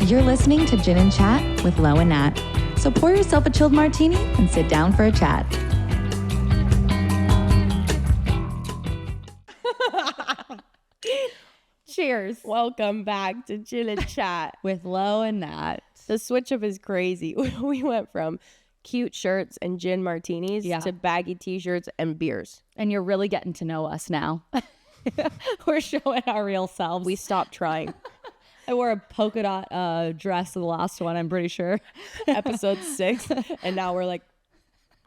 You're listening to Gin&Chat with Lo and Nat. So pour yourself a chilled martini and sit down for a chat. Cheers. Welcome back to Gin&Chat with Lo and Nat. The switch up is crazy. We went from cute shirts and gin martinis to baggy t-shirts and beers. And you're really getting to know us now. We're showing our real selves. We stopped trying. I wore a polka dot dress in the last one, I'm pretty sure. Episode 6. And now we're like,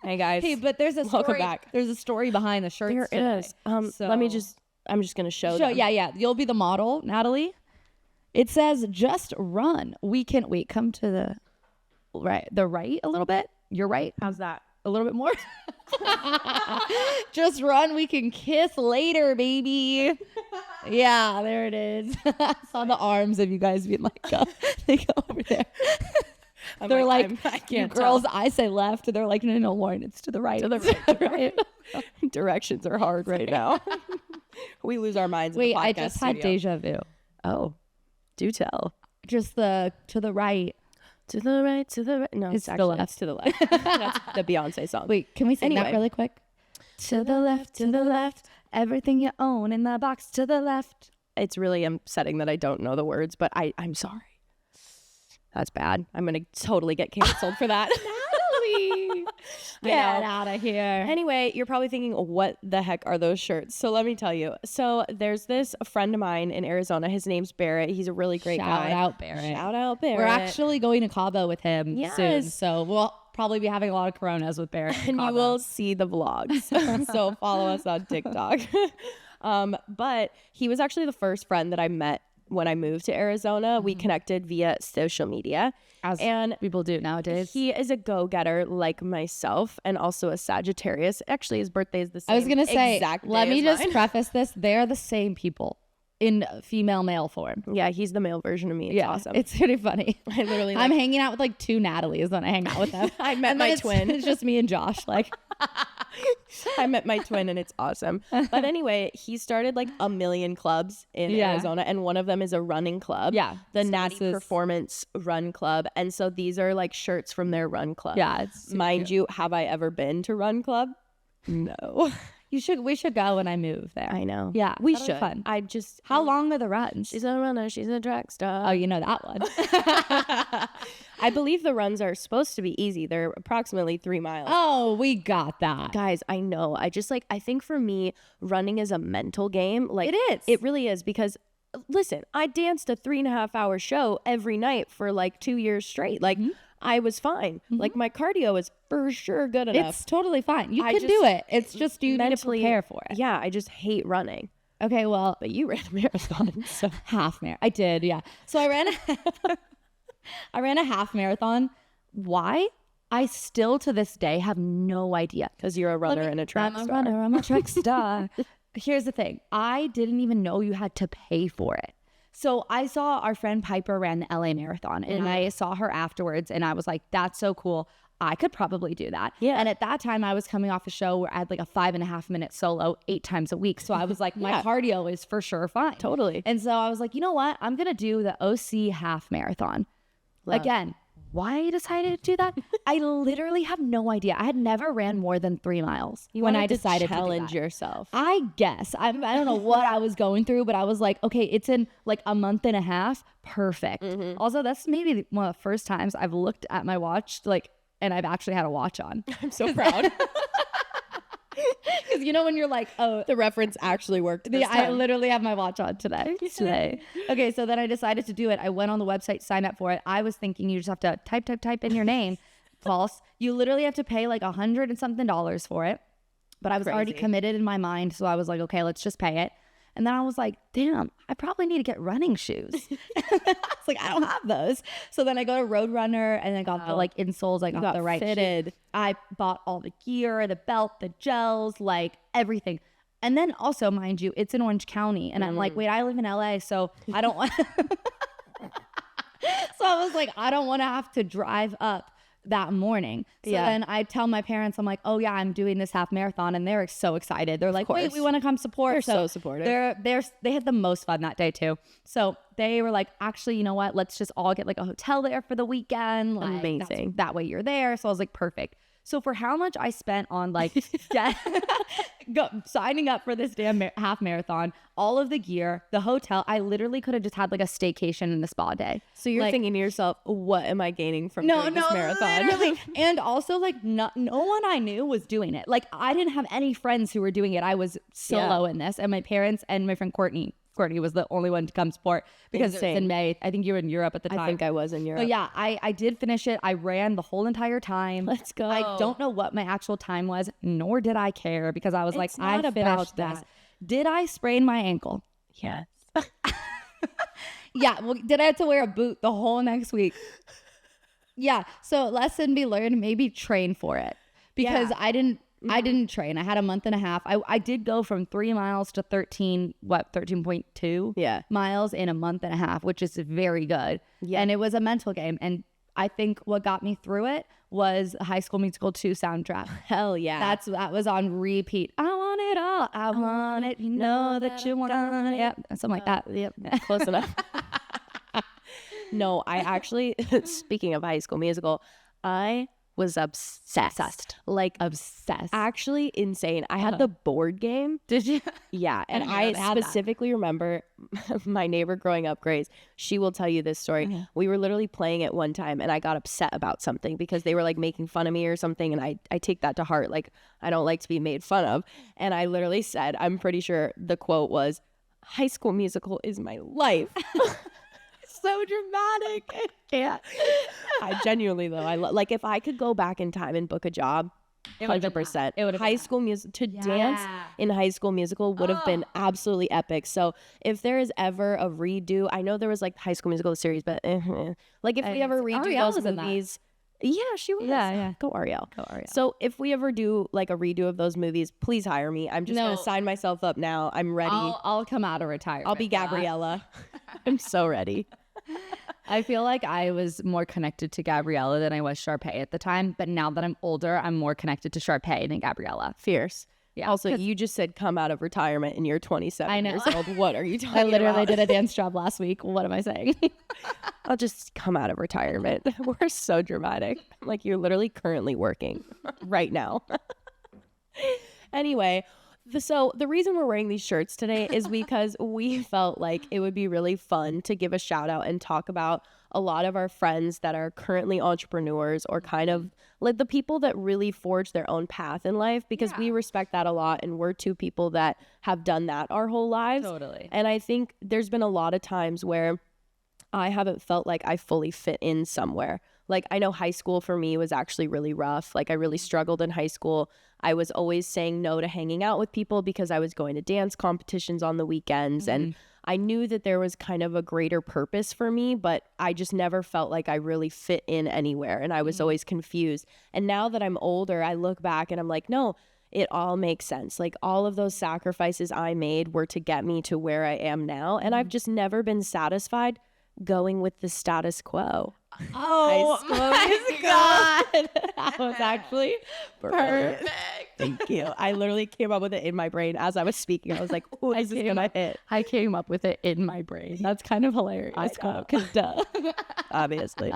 hey guys. Hey, but there's a story. Welcome back. There's a story behind the shirts. There is. I'm just going to show them. Yeah. You'll be the model, Natalie. It says, just run. We can, come to the right a little bit. You're right. How's that? A little bit more. Just run. We can kiss later, baby. Yeah, there it is. I saw the arms of you guys being like, they go over there. They're like, I can't girls, I say left. They're like, no, Lauren, it's to the right. To the right. Directions are hard right now. We lose our minds. Wait, in the podcast I just had deja vu. Oh, do tell. Just to the right. To the right, to the right. No, it's to the left. It's to the left. That's the Beyonce song. Wait, can we sing that Anyway. really quick? To the left, everything you own in the box to the left. It's really upsetting that I don't know the words, but I'm sorry. That's bad. I'm going to totally get canceled for that. Natalie, get out of here. Anyway, you're probably thinking, what the heck are those shirts? So let me tell you. So there's this friend of mine in Arizona. His name's Barrett. He's a really great guy. Shout out, Barrett. Shout out, Barrett. We're actually going to Cabo with him Yes. soon. So we'll probably be having a lot of Coronas with Barrett. And you will see the vlogs. So follow us on TikTok. But he was actually the first friend that I met when I moved to Arizona. We connected via social media. As and people do nowadays. He is a go-getter like myself and also a Sagittarius. Actually, his birthday is the same. I was going to say, exact let day me as just mine. preface this. They're the same people in female male form. Yeah, he's the male version of me. It's awesome. It's pretty funny. I literally I'm hanging out with like 2 Natalies when I hang out with them. I met my twin. It's just me and Josh. Like, I met my twin and it's awesome. But anyway, he started like a million clubs in Arizona, and one of them is a running club. Yeah. The Natty Performance Run Club. And so these are like shirts from their run club. Yeah. It's Mind you, have I ever been to Run Club? No. we should go when I move there. I know. Yeah. We that'll be should. fun. I just. How long are the runs? She's a runner. She's a track star. Oh, you know that one. I believe the runs are supposed to be easy. They're approximately 3 miles. Oh, we got that. Guys, I know. I think for me, running is a mental game. Like It is. It really is, because listen, I danced a 3.5-hour show every night for like 2 years straight. Like I was fine. Like my cardio is for sure good enough. It's totally fine. You I can just do it. It's just you need to mentally prepare for it. Yeah, I just hate running. Okay, well, But you ran a marathon, so half marathon. I did, yeah. So I ran a half marathon. Why? I still to this day have no idea. because you're a runner and a track I'm a star. runner. I'm a track star. Here's the thing. I didn't even know you had to pay for it. So I saw our friend Piper ran the LA Marathon, and I saw her afterwards, and I was like, that's so cool. I could probably do that. Yeah. And at that time, I was coming off a show where I had like a 5.5 minute solo 8 times a week. So I was like, my cardio is for sure fine. Totally. And so I was like, you know what? I'm going to do the OC half marathon. Love. Again, why I decided to do that? I literally have no idea. I had never ran more than 3 miles when I decided to challenge do that. yourself. I guess. I don't know what I was going through, but I was like, okay, it's in like a month and a half. Perfect. Also, that's maybe one of the first times I've looked at my watch, like, and I've actually had a watch on. I'm so proud. Because you know when you're like, oh, The reference actually worked this I time. literally have my watch on today. Okay, so then I decided to do it. I went on the website, signed up for it. I was thinking you just have to type in your name. False. You literally have to pay like $100 and something for it. But I was already Crazy. committed in my mind, so I was like, okay, let's just pay it. And then I was like, damn, I probably need to get running shoes. I was like, I don't have those. So then I go to Roadrunner and I got the like insoles. I got the right fitted. shoe. I bought all the gear, the belt, the gels, like everything. And then also, mind you, it's in Orange County. And I'm like, wait, I live in LA, so I don't want So I was like, I don't want to have to drive up that morning. So then I tell my parents, I'm like, oh yeah, I'm doing this half marathon, and they're so excited. They're like, wait, we want to come support. They're so supportive. They had the most fun that day too. So they were like, actually, you know what? Let's just all get like a hotel there for the weekend. Like, amazing. That way you're there. So I was like, perfect. So for how much I spent on like signing up for this damn half marathon, all of the gear, the hotel, I literally could have just had like a staycation and a spa day. So you're thinking to yourself, what am I gaining from doing this marathon? Literally. And also like no one I knew was doing it. Like I didn't have any friends who were doing it. I was solo in this, and my parents and my friend Courtney was the only one to come support because it was in May. I think you were in Europe at the time. I think I was in Europe. So yeah, I did finish it. I ran the whole entire time. Let's go. I don't know what my actual time was, nor did I care, because I was like, not about that. Did I sprain my ankle? Yes. Yeah. Well, did I have to wear a boot the whole next week? Yeah. So lesson be learned, maybe train for it, because I didn't train. I had a month and a half. I did go from 3 miles to 13.2 miles in a month and a half, which is very good. Yeah. And it was a mental game. And I think what got me through it was High School Musical 2 soundtrack. Hell yeah. That was on repeat. I want it all. I want it. You know that you want it. Yep. Something like that. Yep. Close enough. No, I actually, speaking of High School Musical, I was obsessed. Like obsessed. Actually insane. I had the board game. Did you? Yeah. And I specifically remember my neighbor growing up, Grace, she will tell you this story. We were literally playing it one time and I got upset about something because they were like making fun of me or something. And I take that to heart. Like, I don't like to be made fun of. And I literally said, I'm pretty sure the quote was, High School Musical is my life. So dramatic. Yeah. I genuinely though, like if I could go back in time and book a job, 100%. It would High School Musical to dance in High School Musical would have been absolutely epic. So if there is ever a redo, I know there was like High School Musical series, but like if we ever redo those movies. Yeah, she was. Yeah. Go Ariel. So if we ever do like a redo of those movies, please hire me. I'm just gonna sign myself up now. I'm ready. I'll come out of retirement. I'll be Gabriella. I'm so ready. I feel like I was more connected to Gabriella than I was Sharpay at the time, but now that I'm older, I'm more connected to Sharpay than Gabriella. Fierce. Yeah. Also, you just said come out of retirement and you're 27 years old. What are you talking about? I literally did a dance job last week. What am I saying? I'll just come out of retirement. We're so dramatic. Like you're literally currently working right now. Anyway, so the reason we're wearing these shirts today is because we felt like it would be really fun to give a shout out and talk about a lot of our friends that are currently entrepreneurs or kind of like the people that really forge their own path in life, because we respect that a lot. And we're two people that have done that our whole lives. Totally. And I think there's been a lot of times where I haven't felt like I fully fit in somewhere. Like I know high school for me was actually really rough. Like I really struggled in high school. I was always saying no to hanging out with people because I was going to dance competitions on the weekends. And I knew that there was kind of a greater purpose for me, but I just never felt like I really fit in anywhere. And I was always confused. And now that I'm older, I look back and I'm like, no, it all makes sense. Like all of those sacrifices I made were to get me to where I am now. And I've just never been satisfied going with the status quo. Oh my God. That was actually perfect. Thank you. I literally came up with it in my brain as I was speaking. I was like, oh, this is gonna hit. I came up with it in my brain. That's kind of hilarious. Because duh. Obviously.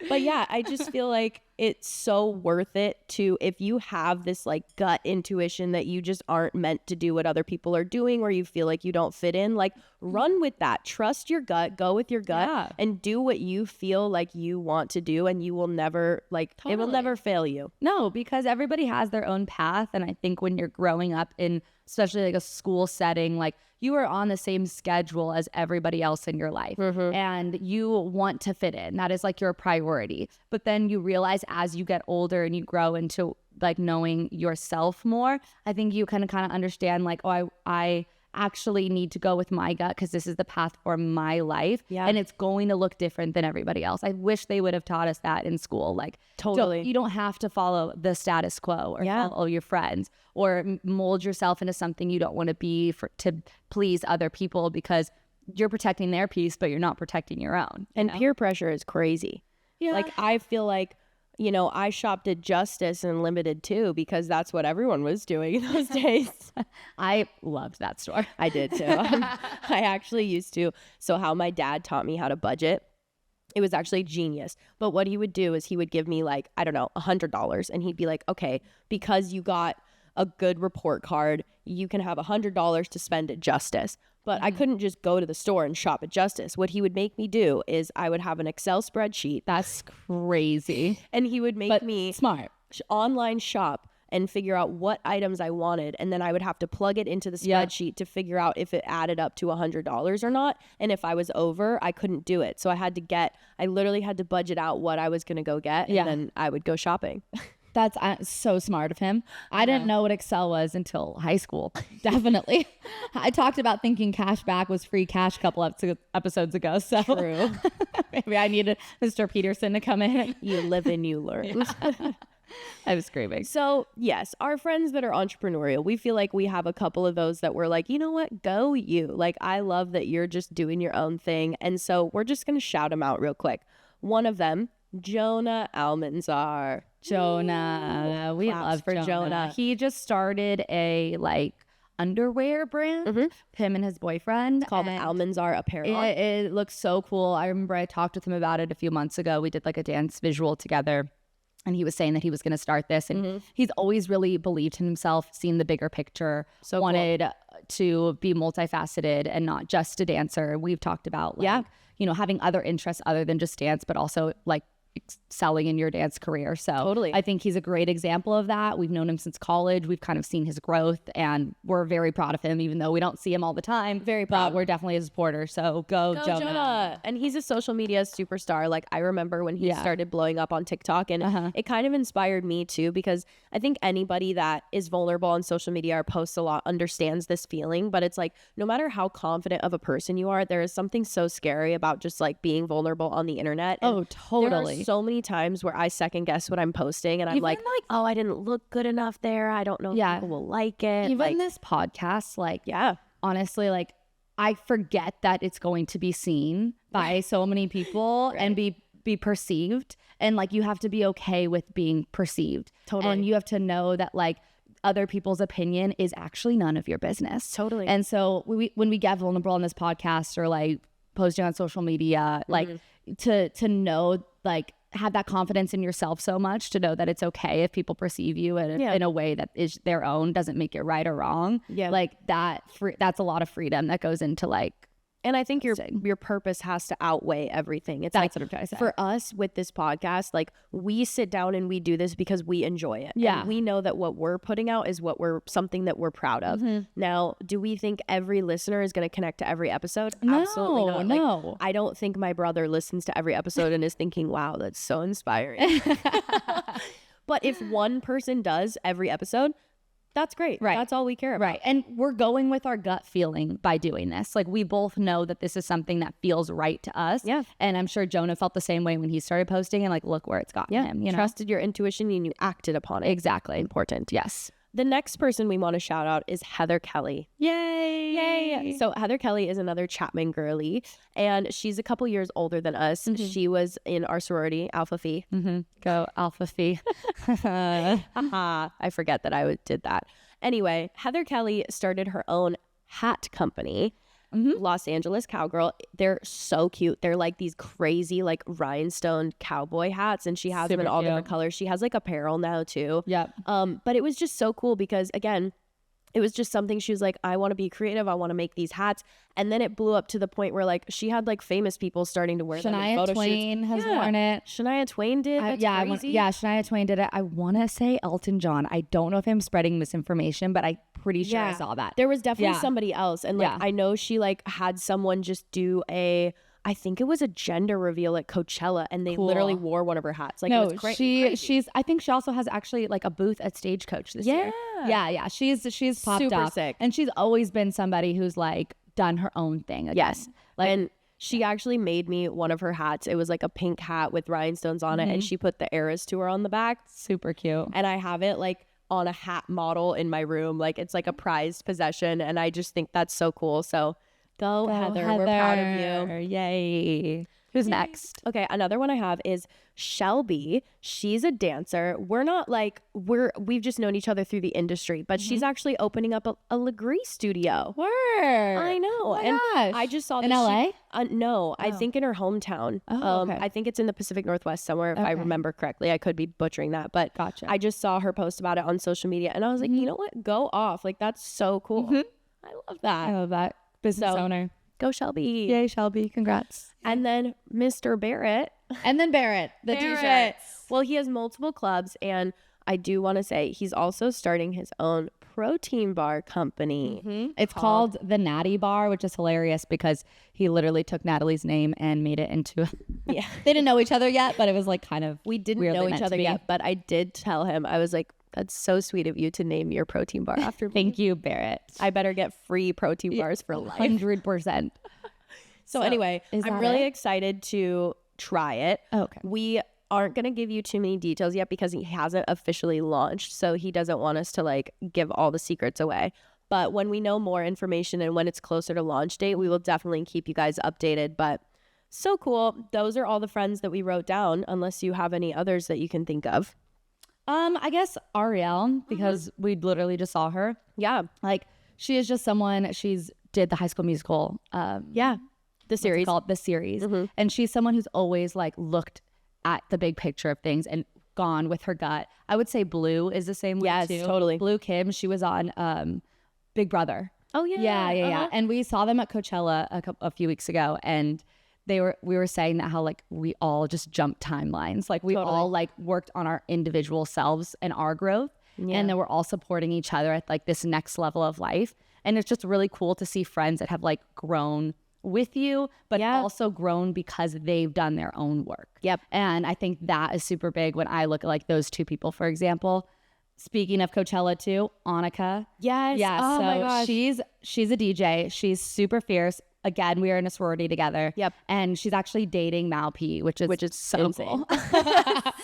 But yeah, I just feel like it's so worth it to, if you have this like gut intuition that you just aren't meant to do what other people are doing, or you feel like you don't fit in, like run with that. Trust your gut, go with your gut and do what you feel like you want to do, and you will never it will never fail you. No, because everybody has their own path. And I think when you're growing up in especially like a school setting, like you are on the same schedule as everybody else in your life and you want to fit in. That is like your priority. But then you realize as you get older and you grow into like knowing yourself more, I think you kind of understand like, oh, I actually need to go with my gut because this is the path for my life. And it's going to look different than everybody else. I wish they would have taught us that in school. Like totally, you don't have to follow the status quo or follow your friends or mold yourself into something you don't want to be to please other people, because you're protecting their peace but you're not protecting your own. And peer pressure is crazy. Like I feel like you know, I shopped at Justice and Limited too, because that's what everyone was doing in those days. I loved that store. I did too. I actually used to. So how my dad taught me how to budget, it was actually genius. But what he would do is he would give me like, I don't know, $100. And he'd be like, okay, because you got a good report card, you can have $100 to spend at Justice. But I couldn't just go to the store and shop at Justice. What he would make me do is I would have an Excel spreadsheet. That's crazy. And he would make me smart online shop and figure out what items I wanted. And then I would have to plug it into the spreadsheet to figure out if it added up to $100 or not. And if I was over, I couldn't do it. So I literally had to budget out what I was going to go get. And then I would go shopping. That's so smart of him. I didn't know what Excel was until high school. Definitely. I talked about thinking cash back was free cash a couple episodes ago. So True. Maybe I needed Mr. Peterson to come in. You live and you learn. I was screaming. So yes, our friends that are entrepreneurial, we feel like we have a couple of those that we're like, you know what, go you. Like, I love that you're just doing your own thing. And so we're just going to shout them out real quick. One of them, Jonah Almansar. Jonah. We love for Jonah. He just started a underwear brand, him and his boyfriend. It's called Almansar Apparel. It looks so cool. I remember I talked with him about it a few months ago. We did like a dance visual together. And he was saying that he was going to start this. And he's always really believed in himself, seen the bigger picture, wanted to be multifaceted and not just a dancer. We've talked about, having other interests other than just dance, but also excelling in your dance career. So totally. I think he's a great example of that. We've known him since college. We've kind of seen his growth and we're very proud of him, even though we don't see him all the time. Very proud. But we're definitely a supporter. So go Jonah. And he's a social media superstar. Like, I remember when he started blowing up on TikTok, and it kind of inspired me too, because I think anybody that is vulnerable on social media or posts a lot understands this feeling. But it's like, no matter how confident of a person you are, there is something so scary about just like being vulnerable on the internet. And oh, totally. There are so many times where I second guess what I'm posting, and I'm like, oh, I didn't look good enough there. I don't know if people will like it. Even this podcast, honestly, I forget that it's going to be seen by so many people and be perceived. And you have to be okay with being perceived. Totally. And you have to know that other people's opinion is actually none of your business. Totally. And so when we get vulnerable on this podcast or posting on social media, to know, have that confidence in yourself so much to know that it's okay if people perceive you in a way that is their own, doesn't make it right or wrong. Yeah. That's a lot of freedom that goes into and I think your purpose has to outweigh everything. That's what I'm trying to say. For us with this podcast, we sit down and we do this because we enjoy it. Yeah. And we know that what we're putting out is something that we're proud of. Now, do we think every listener is going to connect to every episode? No, absolutely not. No. I don't think my brother listens to every episode and is thinking, wow, that's so inspiring. But if one person does every episode, that's great. Right. That's all we care about. Right. And we're going with our gut feeling by doing this. We both know that this is something that feels right to us. Yeah. And I'm sure Jonah felt the same way when he started posting and look where it's gotten him. Trusted your intuition and you acted upon it. Exactly. Important. Yes. The next person we want to shout out is Heather Kelly. Yay! Yay! So Heather Kelly is another Chapman girly, and she's a couple years older than us. She was in our sorority, Alpha Phi. Go Alpha Phi. I forget that I did that. Anyway, Heather Kelly started her own hat company. Los Angeles Cowgirl. They're so cute. They're these crazy rhinestone cowboy hats, and she has them in all different colors. She has apparel now too. Yep. But it was just so cool because again, it was just something she was like, I want to be creative. I want to make these hats. And then it blew up to the point where she had famous people starting to wear them in photo shoots. Shania Twain has worn it. Shania Twain did. That's crazy. Shania Twain did it. I want to say Elton John. I don't know if I'm spreading misinformation, but I'm pretty sure I saw that. There was definitely somebody else. And I know she had someone just do I think it was a gender reveal at Coachella, and they literally wore one of her hats. It was crazy. She's. I think she also has actually a booth at Stagecoach this year. Yeah. She's popped super up, sick, and she's always been somebody who's done her own thing. Again. Yes, and she actually made me one of her hats. It was a pink hat with rhinestones on it, and she put the Eras Tour on the back. Super cute, and I have it on a hat model in my room. It's a prized possession, and I just think that's so cool. So. Go Heather. We're proud of you. Yay. Who's next? Okay, another one I have is Shelby. She's a dancer. We're not like, we've just known each other through the industry, but she's actually opening up a Legree studio. Word. I know. Oh my and gosh. I just saw In that LA? No, I think in her hometown. Oh, okay. I think it's in the Pacific Northwest somewhere, if I remember correctly. I could be butchering that, but Gotcha. I just saw her post about it on social media, and I was like, you know what? Go off. Like, that's so cool. I love that. I love that. Business owner. Go Shelby. Yay, Shelby. Congrats. And then Mr. Barrett. And then Barrett, the t-shirts. Well, he has multiple clubs, and I do want to say he's also starting his own protein bar company. It's called the Natty Bar, which is hilarious because he literally took Natalie's name and made it into they didn't know each other yet, but it was like kind of we didn't know each other yet, but I did tell him, I was like, that's so sweet of you to name your protein bar after me. Thank you, Barrett. I better get free protein bars for life. 100%. So anyway, I'm really excited to try it. Okay. We aren't going to give you too many details yet because he hasn't officially launched. So he doesn't want us to like give all the secrets away. But when we know more information and when it's closer to launch date, we will definitely keep you guys updated. But so cool. Those are all the friends that we wrote down, unless you have any others that you can think of. I guess Ariel, because we literally just saw her. Yeah. Like, she is just someone, she's did the High School Musical. The series. Called the series. And she's someone who's always like looked at the big picture of things and gone with her gut. I would say Blue is the same way too. Yes, totally. Blue Kim, she was on Big Brother. Oh yeah. Yeah. And we saw them at Coachella a few weeks ago, and we were saying that how like we all just jumped timelines. Like we all like worked on our individual selves and our growth. Yeah. And then we're all supporting each other at like this next level of life. And it's just really cool to see friends that have like grown with you, but also grown because they've done their own work. Yep. And I think that is super big when I look at like those two people, for example. Speaking of Coachella too, Annika. Yes. Yeah. Oh so my gosh. she's a DJ. She's super fierce. Again, we are in a sorority together. Yep. And she's actually dating Mal P, which is so insane. cool.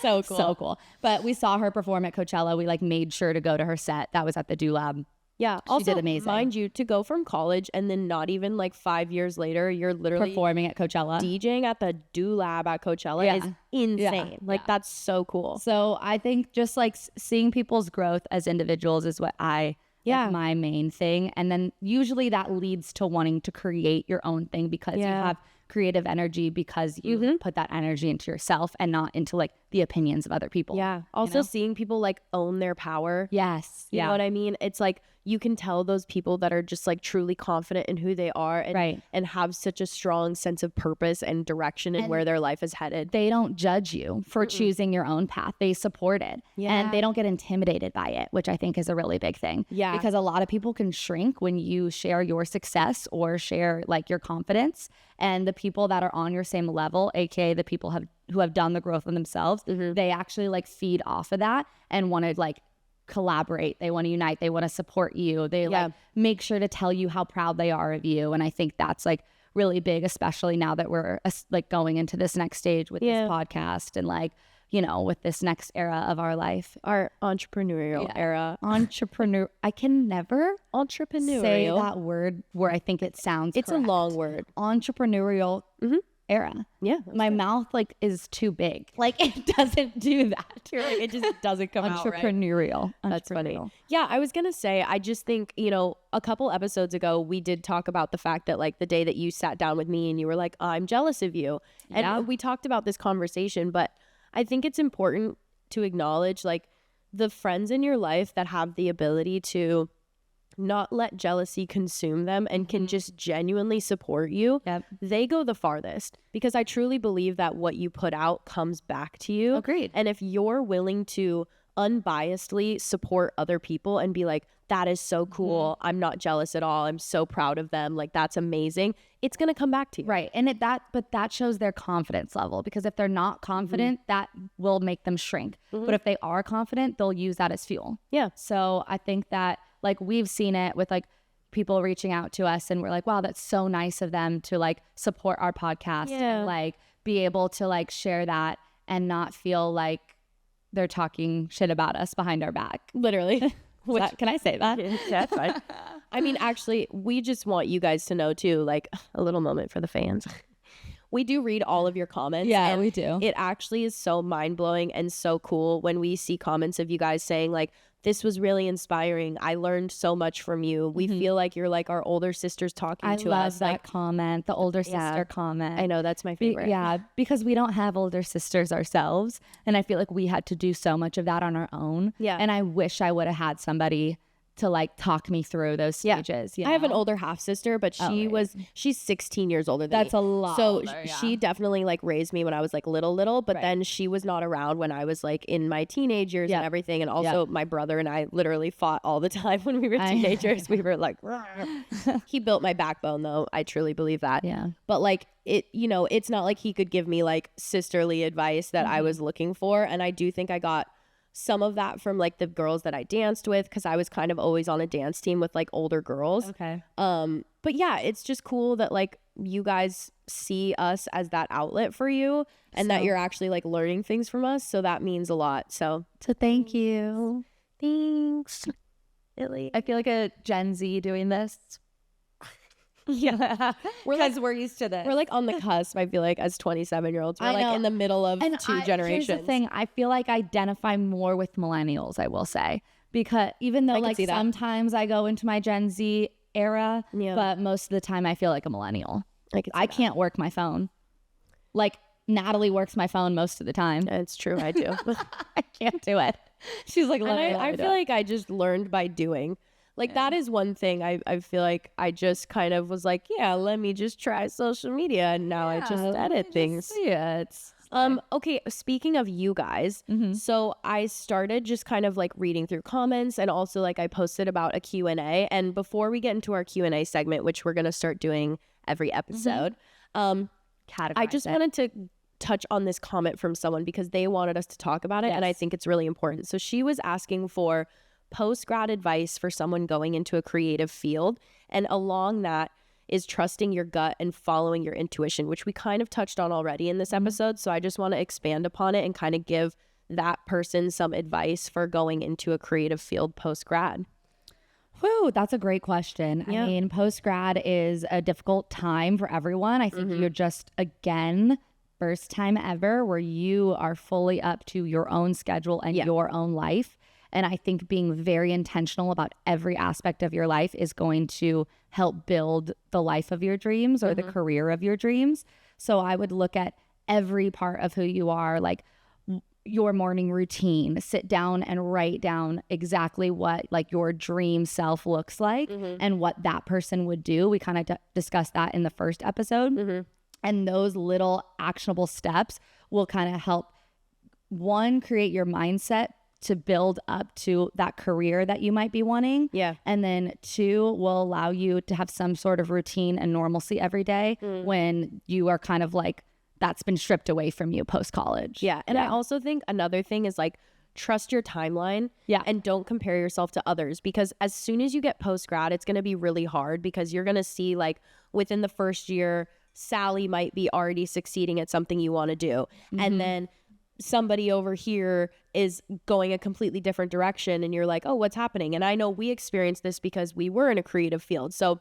So cool. So cool. But we saw her perform at Coachella. We like made sure to go to her set. That was at the Do Lab. Yeah. She Also, did amazing. mind you, to go from college and then not even like 5 years later, you're literally Performing at Coachella. DJing at the Do Lab at Coachella is insane. Like that's so cool. So I think just like seeing people's growth as individuals is what like, my main thing. And then usually that leads to wanting to create your own thing because you have creative energy, because you put that energy into yourself and not into like the opinions of other people. Yeah. Also seeing people like own their power. Yes. You know what I mean? It's like you can tell those people that are just like truly confident in who they are and have such a strong sense of purpose and direction and where their life is headed. They don't judge you for choosing your own path. They support it. Yeah. And they don't get intimidated by it, which I think is a really big thing. Yeah. Because a lot of people can shrink when you share your success or share like your confidence. And the people that are on your same level, aka the people who have done the growth on themselves, they actually like feed off of that and want to like collaborate. They want to unite. They want to support you. They like make sure to tell you how proud they are of you. And I think that's like really big, especially now that we're like going into this next stage with this podcast and like, you know, with this next era of our life, our entrepreneurial era. I can never entrepreneurial say that word where I think it sounds it's correct. A long word. Entrepreneurial era. Yeah. My mouth like is too big. Like it doesn't do that. You're like, it just doesn't come out right. Entrepreneurial. That's funny. Yeah, I was gonna say, I just think, you know, a couple episodes ago we did talk about the fact that like the day that you sat down with me and you were like, I'm jealous of you. And we talked about this conversation, but I think it's important to acknowledge like the friends in your life that have the ability to not let jealousy consume them and can just genuinely support you. They go the farthest, because I truly believe that what you put out comes back to you. Agreed. And if you're willing to unbiasedly support other people and be like, that is so cool. I'm not jealous at all. I'm so proud of them. Like, that's amazing. It's going to come back to you. Right. And but that shows their confidence level, because if they're not confident, that will make them shrink. But if they are confident, they'll use that as fuel. Yeah. So I think that like we've seen it with like people reaching out to us and we're like, wow, that's so nice of them to like support our podcast and like be able to like share that and not feel like they're talking shit about us behind our back. Literally. Can I say that? Yeah, that's fine. I mean, actually, we just want you guys to know too, like a little moment for the fans. we do read all of your comments. Yeah, and we do. It actually is so mind-blowing and so cool when we see comments of you guys saying like, this was really inspiring. I learned so much from you. We feel like you're like our older sisters talking to us. I love that like, comment, the older sister comment. I know, that's my favorite. Yeah, because we don't have older sisters ourselves. And I feel like we had to do so much of that on our own. Yeah. And I wish I would have had somebody to like talk me through those stages. I have an older half sister, but she's 16 years older than me. That's a lot. So older, she definitely like raised me when I was like little, but then she was not around when I was like in my teenage years and everything. And also my brother and I literally fought all the time when we were teenagers. We were like, he built my backbone though. I truly believe that. Yeah. But like it, you know, it's not like he could give me like sisterly advice that I was looking for. And I do think I got some of that from like the girls that I danced with, because I was kind of always on a dance team with like older girls. Okay. But yeah, it's just cool that like you guys see us as that outlet for you, and that you're actually like learning things from us. So that means a lot. So Thank you. thanks, Lily. I feel like a Gen Z doing this. Yeah, we're used to this. We're like on the cusp. I feel like as 27-year-olds, we're like in the middle of two generations. Here's the thing: I feel like I identify more with millennials. I will say, because even though like sometimes I go into my Gen Z era, but most of the time I feel like a millennial. I can't work my phone. Like Natalie works my phone most of the time. It's true, I do. I can't do it. She's like, I feel like I just learned by doing. Like that is one thing I feel like I just kind of was like, yeah, let me just try social media, and now I just edit things. It's okay, speaking of you guys, so I started just kind of like reading through comments, and also like I posted about a Q&A. And before we get into our Q&A segment, which we're going to start doing every episode, I just wanted to touch on this comment from someone because they wanted us to talk about it, and I think it's really important. So she was asking for post-grad advice for someone going into a creative field, and along that is trusting your gut and following your intuition, which we kind of touched on already in this episode. So I just want to expand upon it and kind of give that person some advice for going into a creative field post-grad. Whew, that's a great question. I mean, post-grad is a difficult time for everyone. I think you're just, again, first time ever where you are fully up to your own schedule and your own life. And I think being very intentional about every aspect of your life is going to help build the life of your dreams or the career of your dreams. So I would look at every part of who you are, like your morning routine, sit down and write down exactly what like your dream self looks like and what that person would do. We kind of discussed that in the first episode. And those little actionable steps will kind of help, one, create your mindset to build up to that career that you might be wanting. Yeah. And then two, will allow you to have some sort of routine and normalcy every day when you are kind of like, that's been stripped away from you post-college. Yeah. And I also think another thing is like, trust your timeline. Yeah. And don't compare yourself to others, because as soon as you get post-grad, it's going to be really hard, because you're going to see like within the first year, Sally might be already succeeding at something you want to do. And then somebody over here is going a completely different direction, and you're like, oh, what's happening? And I know we experienced this because we were in a creative field. So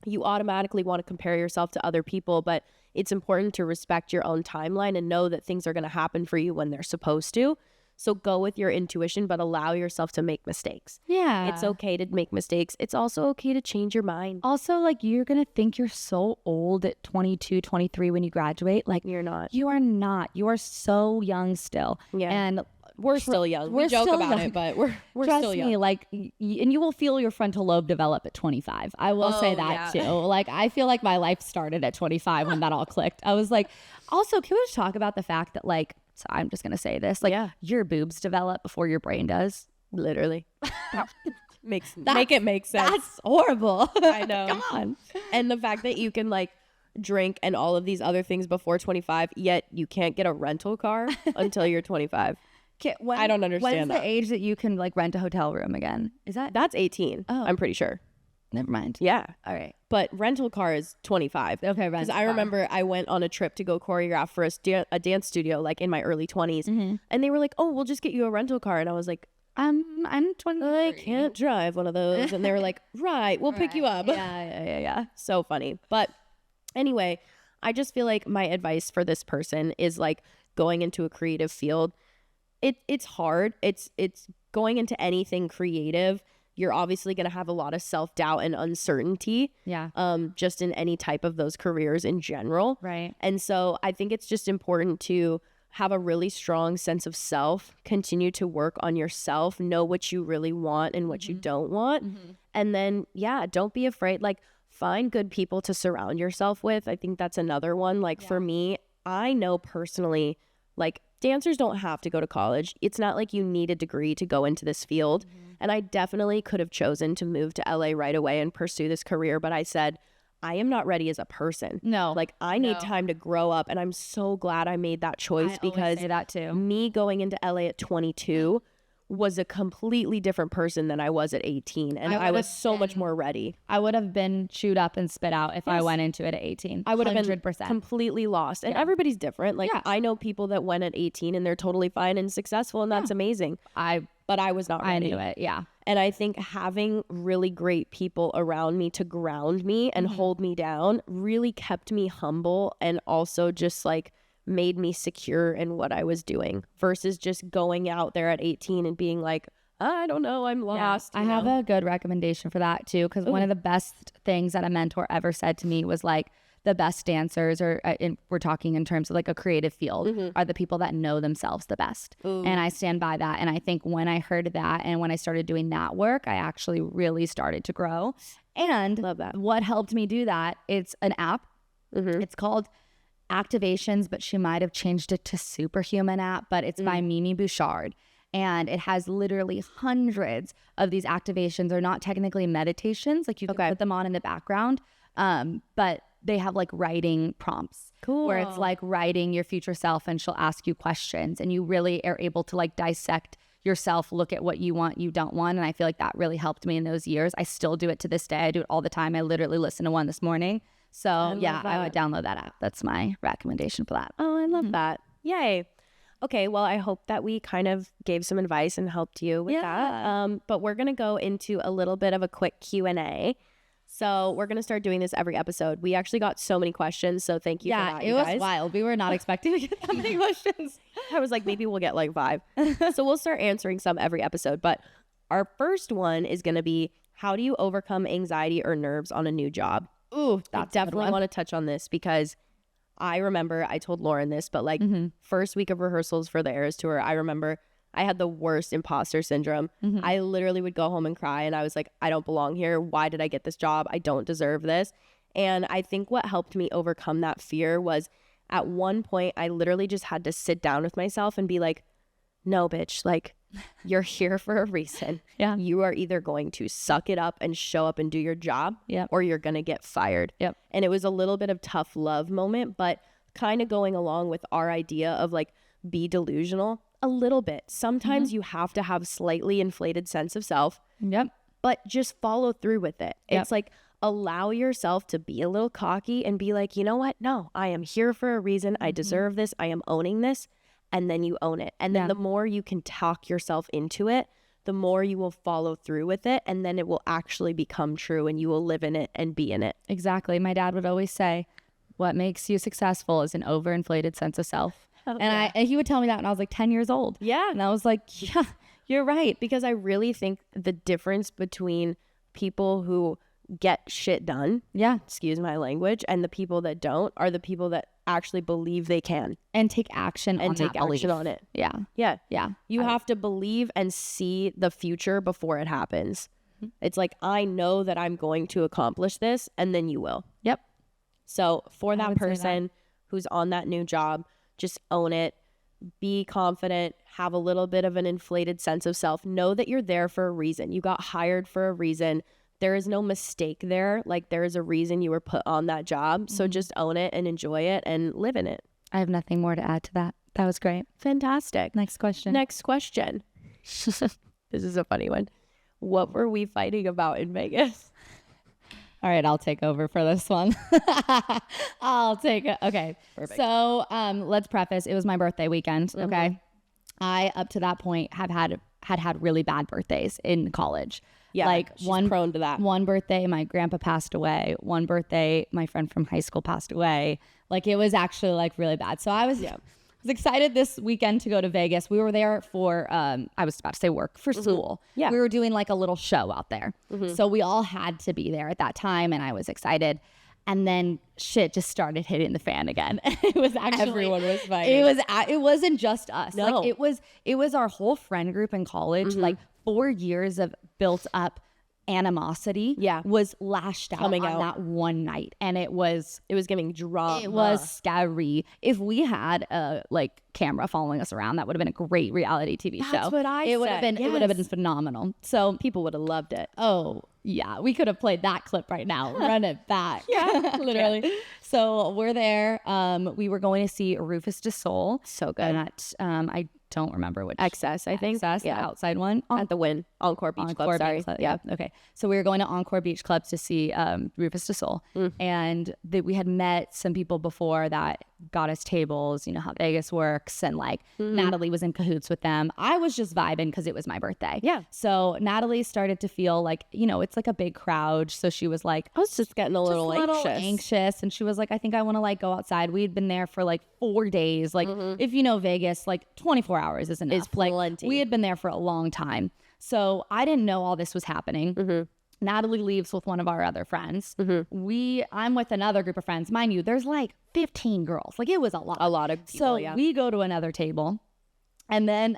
you automatically want to compare yourself to other people, but it's important to respect your own timeline and know that things are going to happen for you when they're supposed to. So go with your intuition, but allow yourself to make mistakes. Yeah. It's okay to make mistakes. It's also okay to change your mind. Also, like, you're going to think you're so old at 22, 23 when you graduate. Like, you're not. You are not. You are so young still. Yeah. And we're still young. We joke about it, but we're still young. Trust me, like, and you will feel your frontal lobe develop at 25. I will say that too. Like, I feel like my life started at 25 when that all clicked. I was like, also, can we just talk about the fact that, like, so I'm just going to say this, like, your boobs develop before your brain does. Literally. Make it make sense. That's horrible. I know. Come on. And the fact that you can, like, drink and all of these other things before 25, yet you can't get a rental car until you're 25. I don't understand that. When's the age that you can, like, rent a hotel room again? That's 18. Oh. I'm pretty sure. Never mind. Yeah. All right. But rental car is 25. Okay, because I remember I went on a trip to go choreograph for a dance studio, like in my early 20s. And they were like, oh, we'll just get you a rental car. And I was like, I'm 23. I can't drive one of those. And they were like, right, we'll pick you up. Yeah. So funny. But anyway, I just feel like my advice for this person is like going into a creative field. It's hard. It's going into anything creative. You're obviously going to have a lot of self-doubt and uncertainty. Yeah. Just in any type of those careers in general. Right. And so I think it's just important to have a really strong sense of self, continue to work on yourself, know what you really want and what you don't want. And then, yeah, don't be afraid. Like, find good people to surround yourself with. I think that's another one. Like for me, I know personally, like dancers don't have to go to college. It's not like you need a degree to go into this field. And I definitely could have chosen to move to LA right away and pursue this career. But I said, I am not ready as a person. No. Like I need time to grow up. And I'm so glad I made that choice because say that too. Me going into LA at 22 was a completely different person than I was at 18. And I was so much more ready. I would have been chewed up and spit out if I went into it at 18. I would have 100%. been completely lost. And everybody's different. Like I know people that went at 18 and they're totally fine and successful, and that's amazing. But I was not ready. I knew it. Yeah. And I think having really great people around me to ground me and hold me down really kept me humble, and also just like made me secure in what I was doing versus just going out there at 18 and being like, I don't know, I'm lost. I have a good recommendation for that too, because one of the best things that a mentor ever said to me was like, the best dancers, or we're talking in terms of like a creative field, are the people that know themselves the best. And I stand by that. And I think when I heard that and when I started doing that work, I actually really started to grow. And love that. What helped me do that, it's an app. It's called Activations, but she might have changed it to Superhuman app, but it's by Mimi Bouchard. And it has literally hundreds of these activations. They're not technically meditations. Like you can put them on in the background. But they have like writing prompts. Cool. Where it's like writing your future self, and she'll ask you questions, and you really are able to like dissect yourself, look at what you want, you don't want. And I feel like that really helped me in those years. I still do it to this day. I do it all the time. I literally listened to one this morning. So I would download that app. That's my recommendation for that. Oh, I love that. Yay. Okay, well, I hope that we kind of gave some advice and helped you with that. But we're going to go into a little bit of a quick Q&A. So we're going to start doing this every episode. We actually got so many questions, so thank you for that, it was wild. We were not expecting to get that many questions. I was like, maybe we'll get like 5. So we'll start answering some every episode. But our first one is going to be, how do you overcome anxiety or nerves on a new job? Ooh, I definitely want to touch on this because I remember I told Lauren this, but like first week of rehearsals for the Eras Tour, I remember I had the worst imposter syndrome. I literally would go home and cry, and I was like, I don't belong here. Why did I get this job? I don't deserve this. And I think what helped me overcome that fear was, at one point, I literally just had to sit down with myself and be like, no, bitch, like, you're here for a reason. You are either going to suck it up and show up and do your job, or you're going to get fired. And it was a little bit of tough love moment, but kind of going along with our idea of like, be delusional a little bit. Sometimes you have to have slightly inflated sense of self, but just follow through with it. It's like, allow yourself to be a little cocky and be like, you know what? No, I am here for a reason. I deserve this. I am owning this. And then you own it. And then the more you can talk yourself into it, the more you will follow through with it. And then it will actually become true, and you will live in it and be in it. Exactly. My dad would always say, what makes you successful is an overinflated sense of self. And he would tell me that when I was like 10 years old. And I was like, yeah, you're right. Because I really think the difference between people who get shit done, excuse my language, and the people that don't are the people that actually believe they can and take action on it. You have to believe and see the future before it happens. It's like, I know that I'm going to accomplish this, and then you will. So for that person who's on that new job, just own it, be confident, have a little bit of an inflated sense of self, know that you're there for a reason. You got hired for a reason. There is no mistake there. Like, there is a reason you were put on that job. So just own it and enjoy it and live in it. I have nothing more to add to that. That was great. Fantastic. Next question. This is a funny one. What were we fighting about in Vegas? All right, I'll take over for this one. I'll take it. Okay. Perfect. So let's preface. It was my birthday weekend. Okay. I, up to that point, have had had really bad birthdays in college. Yeah, like she's prone to that. One birthday, my grandpa passed away. One birthday, my friend from high school passed away. Like it was actually like really bad. So I was excited this weekend to go to Vegas. We were there for, I was about to say work, for school. Yeah. We were doing like a little show out there. So we all had to be there at that time, and I was excited. And then shit just started hitting the fan again. It was actually everyone was fighting. It wasn't just us. No. Like it was our whole friend group in college. Like 4 years of built up animosity was lashed out Coming on out that one night, and it was giving drama. It was scary. If we had a like camera following us around, that would have been a great reality TV show. That's what I It would said. have been. It would have been phenomenal. So People would have loved it. oh yeah, we could have played that clip right now. Run it back. Yeah, literally. So we're there. We were going to see Rufus Du Sol. So good. And at I don't remember which Excess, I think. Excess, the outside one. At the Wynn Encore Beach Club. Sorry. Beach Club. Yeah. Okay. So we were going to Encore Beach Club to see Rufus Du Sol, and we had met some people before that got us tables. You know how Vegas works, and like Natalie was in cahoots with them. I was just vibing because it was my birthday. Yeah. So Natalie started to feel like, you know, it's like a big crowd. So she was like, I was just getting a little anxious. And she was like, I think I want to like go outside. We had been there for like 4 days. Like if you know Vegas, like 24 hours is enough. Is plenty. Like we had been there for a long time. So I didn't know all this was happening. Natalie leaves with one of our other friends. I'm with another group of friends. Mind you, there's like 15 girls. Like it was a lot. A lot of people, So we go to another table, and then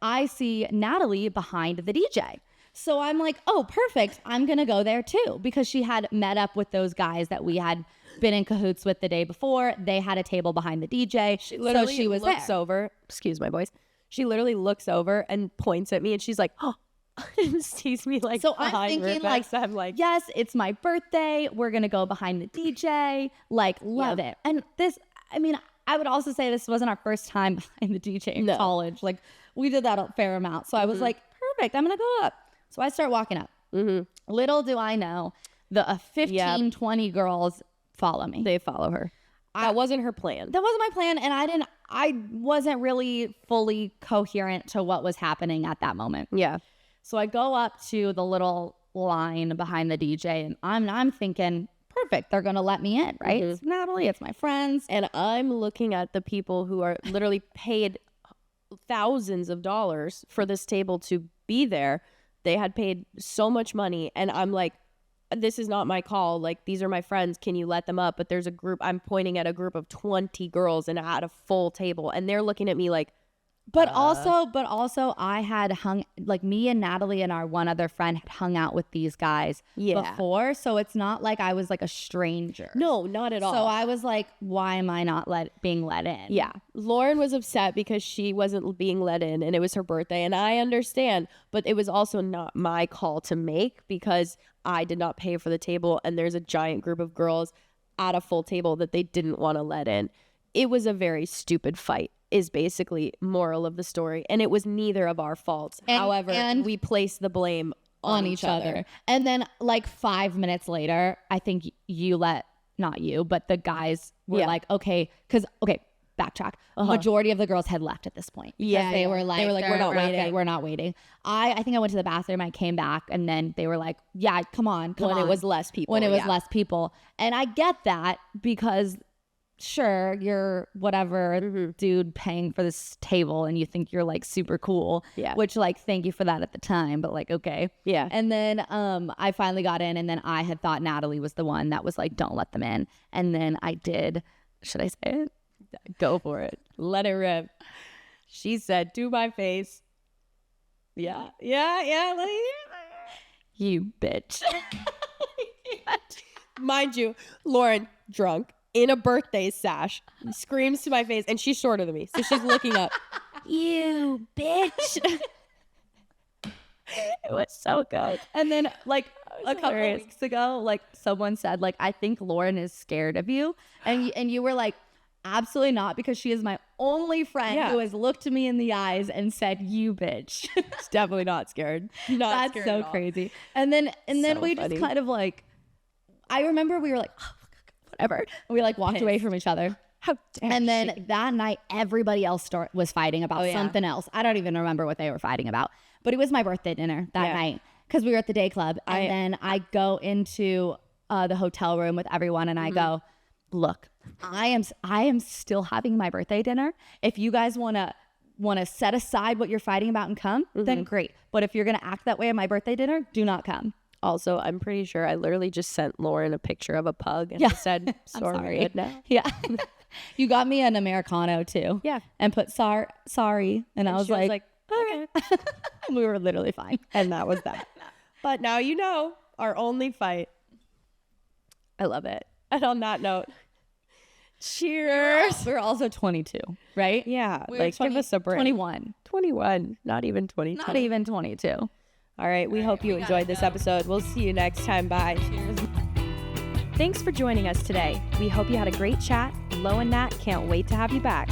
I see Natalie behind the DJ. So I'm like, oh, perfect. I'm going to go there too, because she had met up with those guys that we had been in cahoots with the day before. They had a table behind the DJ. She was looks there. over. Excuse my voice. She literally looks over and points at me, and she's like, oh, and sees me like. So I'm thinking like, I'm like, yes, it's my birthday. We're going to go behind the DJ. Like, love it. And this, I mean, I would also say this wasn't our first time behind the DJ in college. Like we did that a fair amount. So I was like, perfect. I'm going to go up. So I start walking up. Little do I know, the 15, 20 girls follow me. They follow her. That wasn't her plan. That wasn't my plan. And I wasn't really fully coherent to what was happening at that moment. Yeah. So I go up to the little line behind the DJ, and I'm thinking, perfect, they're going to let me in, right? It's Natalie, it's my friends. And I'm looking at the people who are literally paid thousands of dollars for this table to be there. They had paid so much money, and I'm like, this is not my call. Like, these are my friends. Can you let them up? But there's a group, I'm pointing at a group of 20 girls and at a full table, and they're looking at me like, But also I had like me and Natalie and our one other friend had hung out with these guys before. So it's not like I was like a stranger. No, not at all. So I was like, why am I not being let in? Yeah. Lauren was upset because she wasn't being let in, and it was her birthday. And I understand, but it was also not my call to make, because I did not pay for the table, and there's a giant group of girls at a full table that they didn't want to let in. It was a very stupid fight, is basically moral of the story, and it was neither of our faults. However, we place the blame on each other. And then like 5 minutes later, I think not you, but the guys were like, okay, backtrack. Majority of the girls had left at this point. They were like, we're not waiting. Okay, we're not waiting. I think I went to the bathroom. I came back, and then they were like, yeah, come on. When it was less people. And I get that, because sure, you're whatever dude paying for this table, and you think you're like super cool. Yeah. Which, like, thank you for that at the time, but like, okay. Yeah. And then I finally got in, and then I had thought Natalie was the one that was like, don't let them in. And then I did. Should I say it? Go for it. Let it rip. She said to my face, yeah. You bitch. Mind you, Lauren, drunk, in a birthday sash, screams to my face, and she's shorter than me, so she's looking up. You bitch. It was so good. And then like a couple weeks ago, like someone said, like, I think Lauren is scared of you, and you were like, absolutely not, because she is my only friend who has looked me in the eyes and said, you bitch. It's definitely not scared. Not That's scared so crazy. And then we funny. just kind of like, I remember we were like, oh, whatever. And we like walked away from each other. How dare And she. then that night, everybody else was fighting about something else. I don't even remember what they were fighting about. But it was my birthday dinner that night because we were at the day club. And then I go into the hotel room with everyone and I go, look, I am still having my birthday dinner. If you guys want to set aside what you're fighting about and come, then great. But if you're going to act that way at my birthday dinner, do not come. Also, I'm pretty sure I literally just sent Lauren a picture of a pug and said, sorry. Good now. Yeah. You got me an Americano too. Yeah. And put sorry. And I was like, okay. We were literally fine. And that was that. But now you know our only fight. I love it. And on that note, cheers. We're also 22, right? Yeah. We're Like, give us a break. 21. 21. Not even 22. Not even 22. All right. We hope you enjoyed this episode. We'll see you next time. Bye. Thanks for joining us today. We hope you had a great chat. Lo and Nat can't wait to have you back.